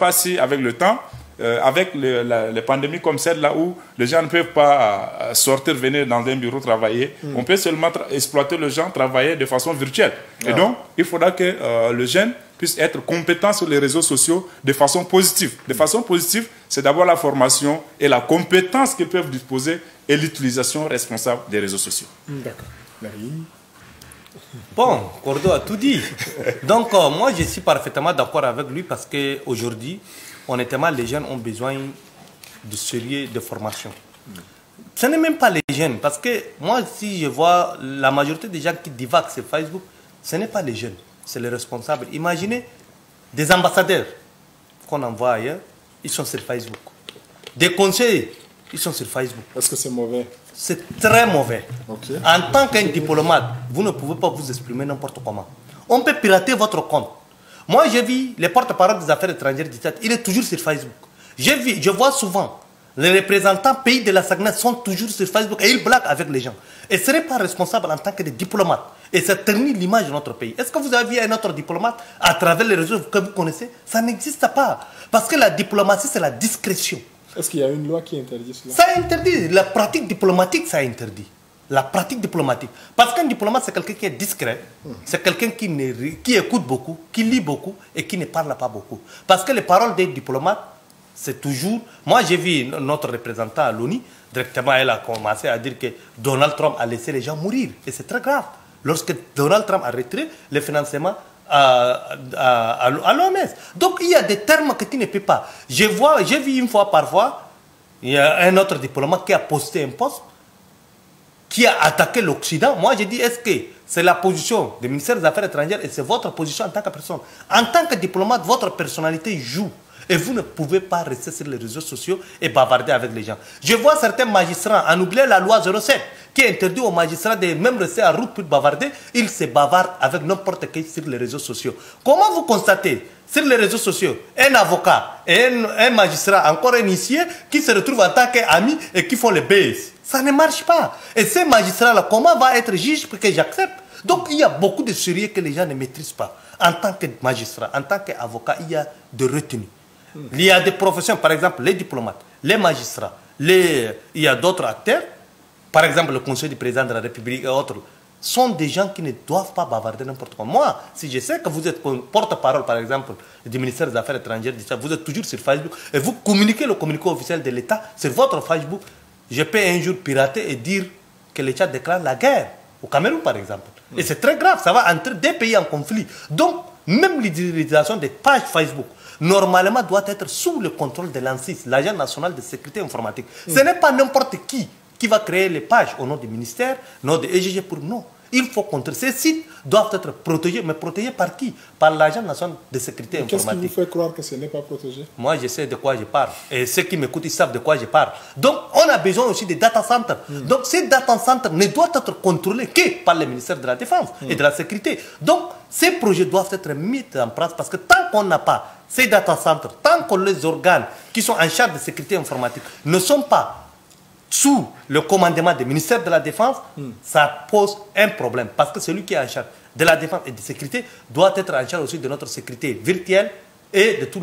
pas si avec le temps, avec les pandémies comme celle-là où les gens ne peuvent pas sortir, venir dans un bureau travailler, on peut seulement exploiter les gens, travailler de façon virtuelle. Et donc, il faudra que le jeune puisse être compétent sur les réseaux sociaux de façon positive. De façon positive, c'est d'abord la formation et la compétence qu'ils peuvent disposer et l'utilisation responsable des réseaux sociaux. D'accord. Bon, Cordo a tout dit. Donc, moi, je suis parfaitement d'accord avec lui parce qu'aujourd'hui, honnêtement, les jeunes ont besoin de sérieux de formation. Ce n'est même pas les jeunes, parce que moi, si je vois la majorité des gens qui divaguent sur Facebook, ce n'est pas les jeunes, c'est les responsables. Imaginez des ambassadeurs qu'on envoie ailleurs, ils sont sur Facebook. Des conseillers, ils sont sur Facebook. Est-ce que c'est mauvais? C'est très mauvais. Okay. En tant qu'un diplomate, vous ne pouvez pas vous exprimer n'importe comment. On peut pirater votre compte. Moi, j'ai vu les porte-parole des affaires étrangères du Tchad, il est toujours sur Facebook. Je vois souvent, les représentants pays de la Saguenay sont toujours sur Facebook et ils blaguent avec les gens. Et ce n'est pas responsable en tant que diplomate. Et ça ternit l'image de notre pays. Est-ce que vous avez vu un autre diplomate à travers les réseaux que vous connaissez? Ça n'existe pas. Parce que la diplomatie, c'est la discrétion. Est-ce qu'il y a une loi qui interdit cela? Ça interdit. La pratique diplomatique, ça interdit. La pratique diplomatique. Parce qu'un diplomate, c'est quelqu'un qui est discret. C'est quelqu'un qui écoute beaucoup, qui lit beaucoup et qui ne parle pas beaucoup. Parce que les paroles des diplomates, c'est toujours... Moi, j'ai vu notre représentant à l'ONU, directement, elle a commencé à dire que Donald Trump a laissé les gens mourir. Et c'est très grave. Lorsque Donald Trump a retiré le financement à l'OMS. Donc, il y a des termes que tu ne peux pas. J'ai vu une fois, parfois, il y a un autre diplomate qui a posté un post qui a attaqué l'Occident. Moi, j'ai dit, est-ce que c'est la position du ministère des Affaires étrangères et c'est votre position en tant que personne? En tant que diplomate, votre personnalité joue. Et vous ne pouvez pas rester sur les réseaux sociaux et bavarder avec les gens. Je vois certains magistrats, en oubliant la loi 07, qui interdit aux magistrats de même rester à route pour bavarder, ils se bavardent avec n'importe qui sur les réseaux sociaux. Comment vous constatez sur les réseaux sociaux un avocat et un magistrat, encore initié, qui se retrouvent en tant qu'amis et qui font les baises? Ça ne marche pas. Et ces magistrats-là, comment va être juge pour que j'accepte? Donc il y a beaucoup de sérieux que les gens ne maîtrisent pas. En tant que magistrat, en tant qu'avocat, il y a de retenue. Il y a des professions, par exemple les diplomates, les magistrats, il y a d'autres acteurs, par exemple le conseil du président de la République et autres, sont des gens qui ne doivent pas bavarder n'importe quoi. Moi, si je sais que vous êtes porte-parole, par exemple, du ministère des Affaires étrangères, vous êtes toujours sur Facebook et vous communiquez le communiqué officiel de l'État sur votre Facebook, je peux un jour pirater et dire que le Tchad déclare la guerre, au Cameroun par exemple. Et c'est très grave, ça va entrer des pays en conflit. Donc, même l'utilisation des pages Facebook, normalement, doit être sous le contrôle de l'ANSSI, l'Agence nationale de sécurité informatique. Ce n'est pas n'importe qui va créer les pages au nom du ministère, au nom de EGG pour nous. Il faut contrer. Ces sites doivent être protégés, mais protégés par qui? Par l'Agence nationale de sécurité informatique. Qu'est-ce qui vous fait croire que ce n'est pas protégé? Moi, je sais de quoi je parle. Et ceux qui m'écoutent, ils savent de quoi je parle. Donc, on a besoin aussi des data centers. Donc, ces data centers ne doivent être contrôlés que par le ministère de la Défense et de la Sécurité. Donc, ces projets doivent être mis en place parce que tant qu'on n'a pas ces data centers, tant que les organes qui sont en charge de sécurité informatique ne sont pas sous le commandement du ministère de la Défense, ça pose un problème. Parce que celui qui est en charge de la défense et de la sécurité doit être en charge aussi de notre sécurité virtuelle et de tout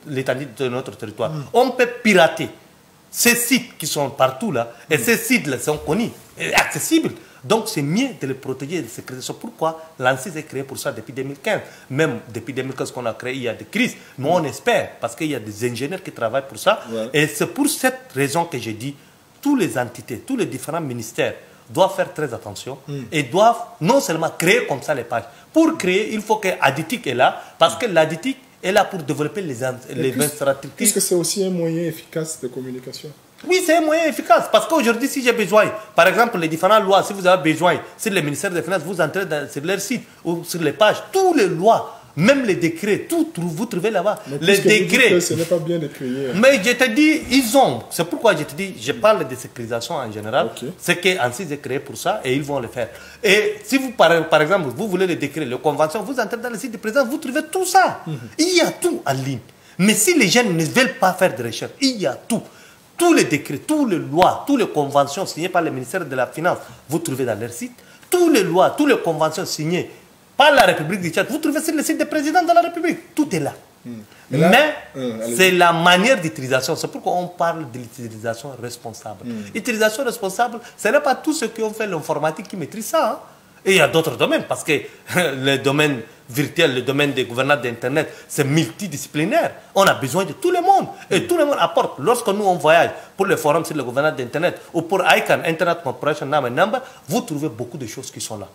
l'étendue de notre territoire. On peut pirater ces sites qui sont partout là, et ces sites-là sont connus et accessibles. Donc c'est mieux de les protéger et de les sécuriser. C'est pourquoi l'ANSSI est créé pour ça depuis 2015. Même depuis 2015 qu'on a créé, il y a des crises. Nous on espère, parce qu'il y a des ingénieurs qui travaillent pour ça. Ouais. Et c'est pour cette raison que j'ai dit, toutes les entités, tous les différents ministères doivent faire très attention et doivent non seulement créer comme ça les pages. Pour créer, il faut que Aditic est là, parce que l'Aditic est là pour développer les infrastructures. Puisque c'est aussi un moyen efficace de communication. Oui, c'est un moyen efficace. Parce qu'aujourd'hui, si j'ai besoin, par exemple, les différentes lois, si vous avez besoin, sur le ministère des Finances, vous entrez sur leur site ou sur les pages, toutes les lois, même les décrets, tout, vous trouvez là-bas. Les décrets. Ce n'est pas bien décrié. Mais je te dis, ils ont. C'est pourquoi je te dis, je parle de sécurisation en général. Okay. C'est qu'ANSSI est créé pour ça et ils vont le faire. Et si vous, par exemple, vous voulez les décrets, les conventions, vous entrez dans le site du président, vous trouvez tout ça. Il y a tout en ligne. Mais si les gens ne veulent pas faire de recherche, il y a tout. Tous les décrets, toutes les lois, toutes les conventions signées par le ministère de la Finance, vous trouvez dans leur site. Toutes les lois, toutes les conventions signées par la République du Tchad, vous trouvez sur le site du président de la République. Tout est là. Mais c'est la manière d'utilisation. C'est pourquoi on parle de l'utilisation responsable. Utilisation responsable, ce n'est pas tous ceux qui ont fait l'informatique qui maîtrisent ça. Hein. Et il y a d'autres domaines, parce que le domaine virtuel, le domaine des gouvernances d'Internet, c'est multidisciplinaire. On a besoin de tout le monde. Et tout le monde apporte. Lorsque nous, on voyage pour le forum sur le gouvernance d'Internet ou pour ICANN, Internet Corporation Name Number, vous trouvez beaucoup de choses qui sont là.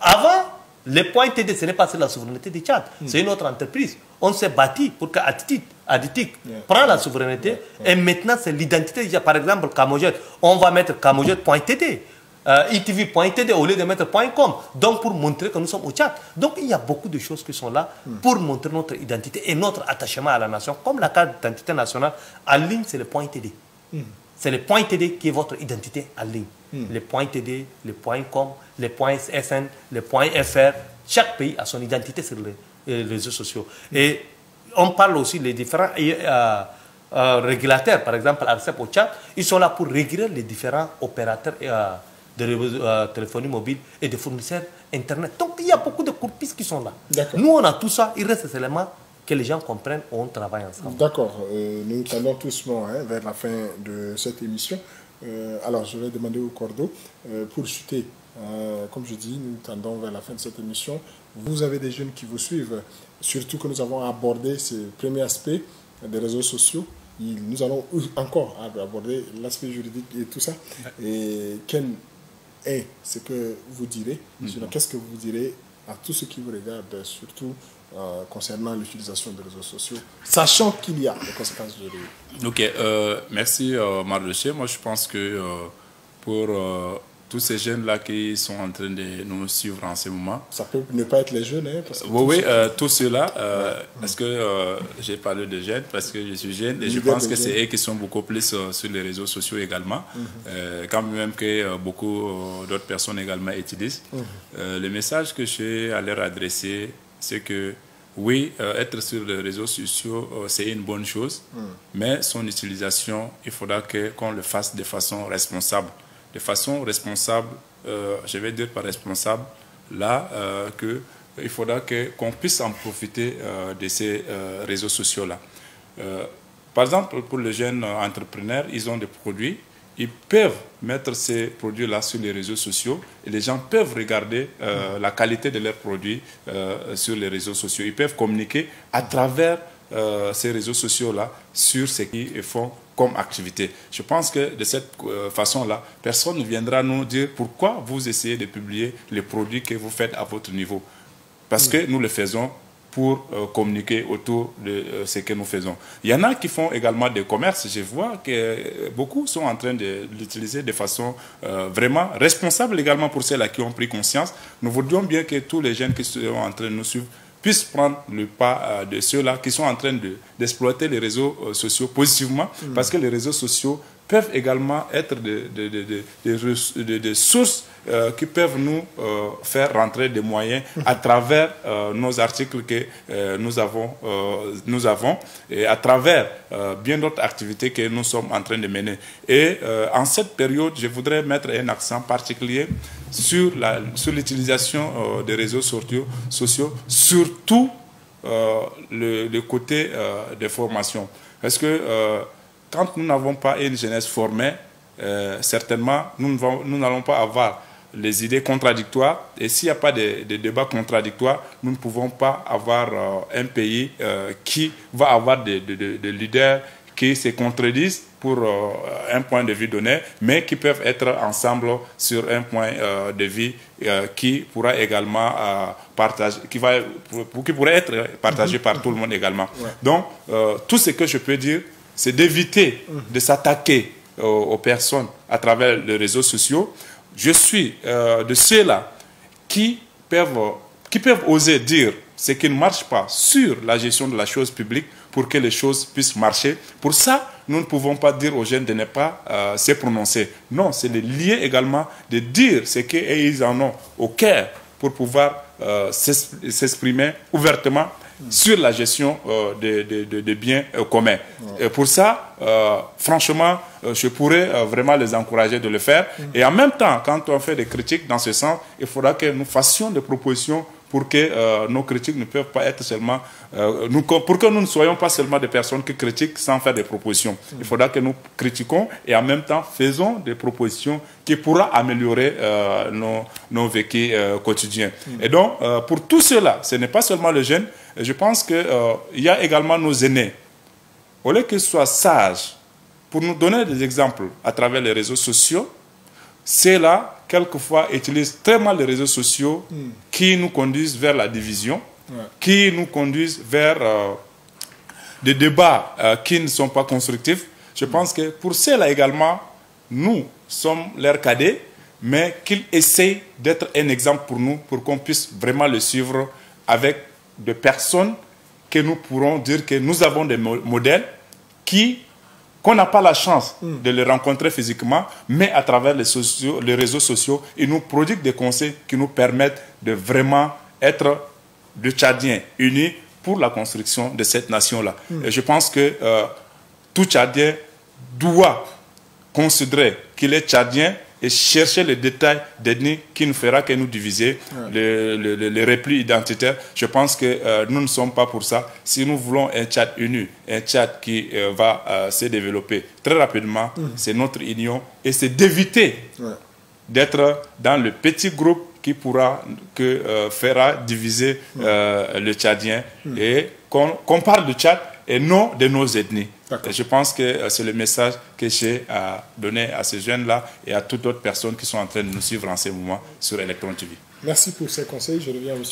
Avant, les points TD, ce n'est pas sur la souveraineté du Tchad. C'est une autre entreprise. On s'est bâti pour qu'Aditic prenne la souveraineté. Et maintenant, c'est l'identité. Par exemple, Camojet. On va mettre Camojet.td. ITV.td au lieu de mettre .com, donc pour montrer que nous sommes au Tchad. Donc il y a beaucoup de choses qui sont là pour montrer notre identité et notre attachement à la nation. Comme la carte d'identité nationale, en ligne, c'est le .td. C'est le .td qui est votre identité en ligne. Le .td, le .com, le .sn, le .fr, chaque pays a son identité sur les réseaux sociaux. Et on parle aussi des différents régulateurs, par exemple ARCEP au Tchad, ils sont là pour réguler les différents opérateurs de téléphonie mobile et de fournisseurs Internet. Donc il y a beaucoup de corpus qui sont là. Nous, on a tout ça. Il reste seulement que les gens comprennent où on travaille ensemble. D'accord. Nous tendons doucement vers la fin de cette émission. Alors, je vais demander au Cordo, pour chuter, comme je dis, nous tendons vers la fin de cette émission. Vous avez des jeunes qui vous suivent, surtout que nous avons abordé ces premiers aspects des réseaux sociaux. Nous allons encore aborder l'aspect juridique et tout ça. Et quel est ce que vous direz, qu'est-ce que vous direz à tous ceux qui vous regardent, surtout concernant l'utilisation des réseaux sociaux, sachant qu'il y a des conséquences juridiques. Ok, merci Mardoché. Moi je pense que pour tous ces jeunes-là qui sont en train de nous suivre en ce moment. Ça peut ne pas être les jeunes, hein, parce que oui, tous ceux-là, parce que j'ai parlé de jeunes, parce que je suis jeune, et je pense que c'est eux qui sont beaucoup plus sur les réseaux sociaux également, quand même que beaucoup d'autres personnes également utilisent. Le message que j'ai à leur adresser, c'est que oui, être sur les réseaux sociaux, c'est une bonne chose, mais son utilisation, il faudra qu'on le fasse de façon responsable. De façon responsable, je vais dire pas responsable, là, il faudra qu'on puisse en profiter de ces réseaux sociaux-là. Par exemple, pour les jeunes entrepreneurs, ils ont des produits, ils peuvent mettre ces produits-là sur les réseaux sociaux et les gens peuvent regarder la qualité de leurs produits sur les réseaux sociaux. Ils peuvent communiquer à travers ces réseaux sociaux-là sur ce qu'ils font comme activité. Je pense que de cette façon-là, personne ne viendra nous dire pourquoi vous essayez de publier les produits que vous faites à votre niveau. Parce que nous le faisons pour communiquer autour de ce que nous faisons. Il y en a qui font également des commerces. Je vois que beaucoup sont en train de l'utiliser de façon vraiment responsable également pour ceux-là qui ont pris conscience. Nous voudrions bien que tous les jeunes qui sont en train de nous suivre puissent prendre le pas de ceux-là qui sont en train d'exploiter les réseaux sociaux positivement, parce que les réseaux sociaux peuvent également être des sources qui peuvent nous faire rentrer des moyens à travers nos articles que nous avons et à travers bien d'autres activités que nous sommes en train de mener. Et en cette période, je voudrais mettre un accent particulier sur l'utilisation des réseaux sociaux, surtout le côté des formations. Parce que quand nous n'avons pas une jeunesse formée, certainement, nous n'allons pas avoir les idées contradictoires. Et s'il n'y a pas de débats contradictoires, nous ne pouvons pas avoir un pays qui va avoir des leaders qui se contredisent pour un point de vue donné, mais qui peuvent être ensemble sur un point de vue qui pourra également qui pourrait être partagé par tout le monde également. Donc, tout ce que je peux dire, c'est d'éviter de s'attaquer aux personnes à travers les réseaux sociaux. Je suis de ceux-là qui peuvent oser dire ce qui ne marche pas sur la gestion de la chose publique pour que les choses puissent marcher. Pour ça, nous ne pouvons pas dire aux jeunes de ne pas se prononcer. Non, c'est de lier également, de dire ce qu'ils en ont au cœur pour pouvoir s'exprimer ouvertement sur la gestion des biens communs. Et pour ça, franchement, je pourrais vraiment les encourager de le faire. Et en même temps, quand on fait des critiques dans ce sens, il faudra que nous fassions des propositions pour que nos critiques ne peuvent pas être seulement... pour que nous ne soyons pas seulement des personnes qui critiquent sans faire des propositions. Il faudra que nous critiquons et en même temps faisons des propositions qui pourront améliorer nos vécus quotidiens. Et donc, pour tout cela, ce n'est pas seulement le jeune, je pense qu'il y a également nos aînés. Au lieu qu'ils soient sages, pour nous donner des exemples à travers les réseaux sociaux, ceux-là, quelquefois, utilisent très mal les réseaux sociaux qui nous conduisent vers la division, qui nous conduisent vers des débats qui ne sont pas constructifs. Je pense que pour ceux-là également, nous sommes leurs cadets, mais qu'ils essayent d'être un exemple pour nous, pour qu'on puisse vraiment le suivre avec des personnes que nous pourrons dire que nous avons des modèles qu'on n'a pas la chance de les rencontrer physiquement, mais à travers les réseaux sociaux, ils nous prodiguent des conseils qui nous permettent de vraiment être des Tchadiens unis pour la construction de cette nation-là. Et je pense que tout Tchadien doit considérer qu'il est Tchadien et chercher les détails d'ethnie qui ne fera que nous diviser, les replis identitaires. Je pense que nous ne sommes pas pour ça. Si nous voulons un Tchad uni, un Tchad qui va se développer très rapidement, c'est notre union et c'est d'éviter d'être dans le petit groupe qui fera diviser le Tchadien et qu'on parle du Tchad et non de nos ethnies. Et je pense que c'est le message que j'ai à donner à ces jeunes-là et à toutes autres personnes qui sont en train de nous suivre en ce moment sur Electron TV. Merci pour ces conseils. Je reviens à M.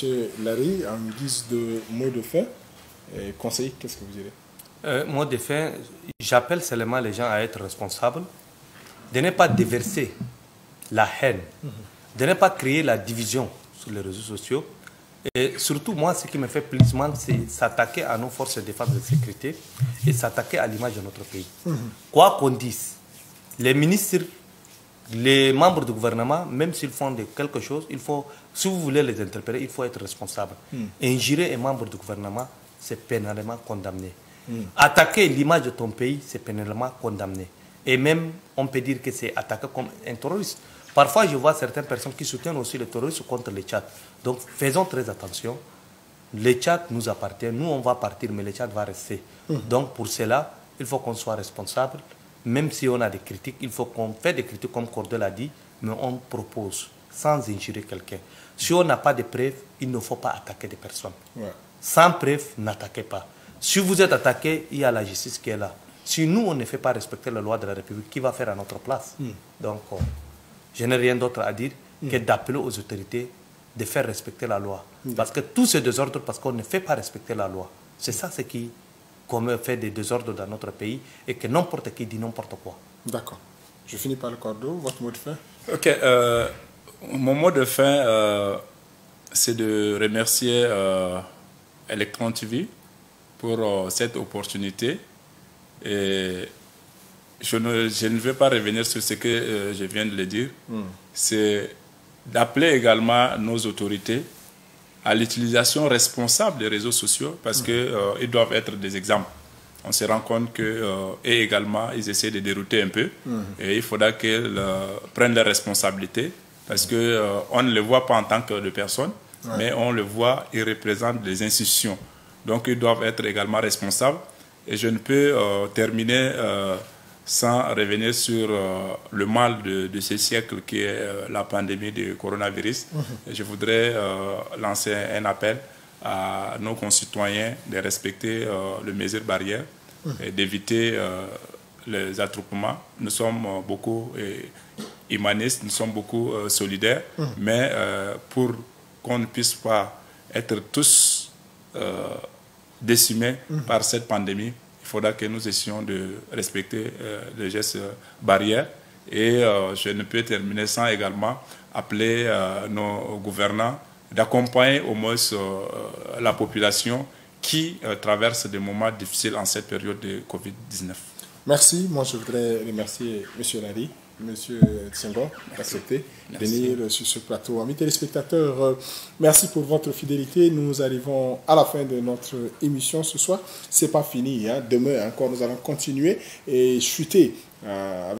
Larry en guise de mot de fin. Conseil, qu'est-ce que vous direz? Mot de fin, j'appelle seulement les gens à être responsables, de ne pas déverser la haine, de ne pas créer la division sur les réseaux sociaux. Et surtout, moi, ce qui me fait plus mal, c'est s'attaquer à nos forces de défense et de sécurité et s'attaquer à l'image de notre pays. Quoi qu'on dise, les ministres, les membres du gouvernement, même s'ils font quelque chose, si vous voulez les interpeller, il faut être responsable. Injurer un membre du gouvernement, c'est pénalement condamné. Attaquer l'image de ton pays, c'est pénalement condamné. Et même, on peut dire que c'est attaqué comme un terroriste. Parfois, je vois certaines personnes qui soutiennent aussi le terrorisme contre les Tchad. Donc, faisons très attention. Le Tchad nous appartient. Nous, on va partir, mais le Tchad va rester. Donc, pour cela, il faut qu'on soit responsable. Même si on a des critiques, il faut qu'on fait des critiques, comme Cordel a dit, mais on propose, sans injurer quelqu'un. Si on n'a pas de preuves, il ne faut pas attaquer des personnes. Sans preuves, n'attaquez pas. Si vous êtes attaqué, il y a la justice qui est là. Si nous, on ne fait pas respecter la loi de la République, qui va faire à notre place? Donc, je n'ai rien d'autre à dire que d'appeler aux autorités de faire respecter la loi. Parce que tous ces désordres, parce qu'on ne fait pas respecter la loi. C'est ça ce qui fait des désordres dans notre pays et que n'importe qui dit n'importe quoi. D'accord. Je finis par le cordeau. Votre mot de fin? Ok. Mon mot de fin, c'est de remercier Electron TV pour cette opportunité. Et je ne vais pas revenir sur ce que je viens de le dire. C'est d'appeler également nos autorités à l'utilisation responsable des réseaux sociaux parce qu'ils doivent être des exemples. On se rend compte qu'eux également, ils essaient de dérouter un peu. Et il faudra qu'ils prennent leurs responsabilités parce qu'on ne les voit pas en tant que personnes, mais on le voit, ils représentent des institutions. Donc ils doivent être également responsables. Et je ne peux terminer sans revenir sur le mal de ce siècle qui est la pandémie du coronavirus. Je voudrais lancer un appel à nos concitoyens de respecter les mesures barrières et d'éviter les attroupements. Nous sommes beaucoup humanistes, nous sommes beaucoup solidaires, mais pour qu'on ne puisse pas être tous décimés par cette pandémie, il faudra que nous essayons de respecter les gestes barrières. Et je ne peux terminer sans également appeler nos gouvernants d'accompagner au moins la population qui traverse des moments difficiles en cette période de Covid-19. Merci. Moi, je voudrais remercier M. Larry, M. Tsengo, d'accepter de venir sur ce plateau. Amis téléspectateurs, merci pour votre fidélité. Nous arrivons à la fin de notre émission ce soir. Ce n'est pas fini. Demain encore, nous allons continuer et chuter